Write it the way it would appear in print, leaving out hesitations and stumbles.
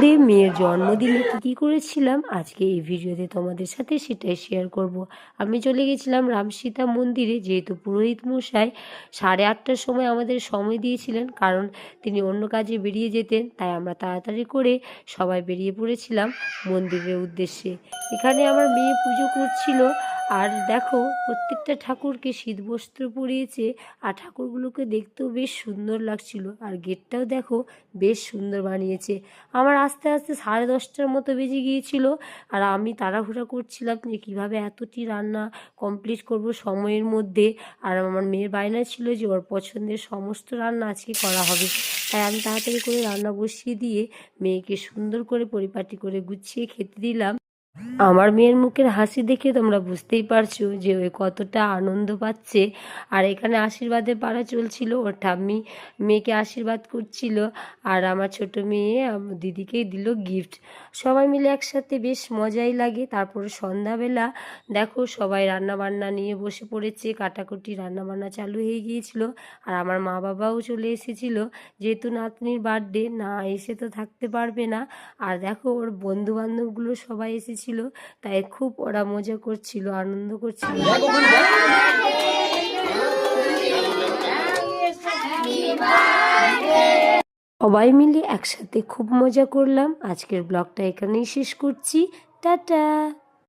দিয়ে মেয়ের জন্মদিনে কী করেছিলাম আজকে এই ভিডিওতে তোমাদের সাথে সেটাই শেয়ার করব। আমি চলে গেছিলাম রামসীতা মন্দিরে, যেহেতু পুরোহিত মশাই 8:30টার সময় আমাদের সময় দিয়েছিলেন, কারণ তিনি অন্য কাজে বেরিয়ে যেতেন, তাই আমরা তাড়াতাড়ি করে সবাই বেরিয়ে পড়েছিলাম মন্দিরের উদ্দেশ্যে। এখানে আমার মেয়ে পুজো করছিল, আর দেখো প্রত্যেকটা ঠাকুরকে শীতবস্ত্র পরিয়েছে, আর ঠাকুরগুলোকে দেখতেও বেশ সুন্দর লাগছিল, আর গেটটাও দেখো বেশ সুন্দর বানিয়েছে। আমার আস্তে আস্তে 10:30টার মতো বেজে গিয়েছিল, আর আমি তাড়াহুড়া করছিলাম যে কীভাবে এতটি রান্না কমপ্লিট করব সময়ের মধ্যে। আর আমার মেয়ের বায়না ছিল যে ওর পছন্দের সমস্ত রান্না আজকে করা হবে, তাই আমি তাড়াতাড়ি করে রান্না বসিয়ে দিয়ে মেয়েকে সুন্দর করে পরিপাটি করে গুছিয়ে খেতে দিলাম। আমার মেয়ের মুখের হাসি দেখে তোমরা বুঝতেই পারছো যে ওই কতটা আনন্দ পাচ্ছে। আর এখানে আশীর্বাদের পালা চলছিল, ওর ঠাম্মি মেয়েকে আশীর্বাদ করছিল, আর আমার ছোট মেয়ে দিদিকেই দিল গিফট। সবাই মিলে একসাথে বেশ মজাই লাগে। তারপরে সন্ধ্যাবেলা দেখো সবাই রান্নাবান্না নিয়ে বসে পড়েছে, কাটাকুটি রান্নাবান্না চালু হয়ে গিয়েছিল। আর আমার মা বাবাও চলে এসেছিল, যেহেতু নাতনির বার্থডে, না এসে তো থাকতে পারবে না। আর দেখো ওর বন্ধু বান্ধবগুলো সবাই এসেছিল, তাই খুব ওরা মজা করছিল, আনন্দ করছিল। সবাই মিলে একসাথে খুব মজা করলাম। আজকের ব্লগটা এখানেই শেষ করছি। টাটা।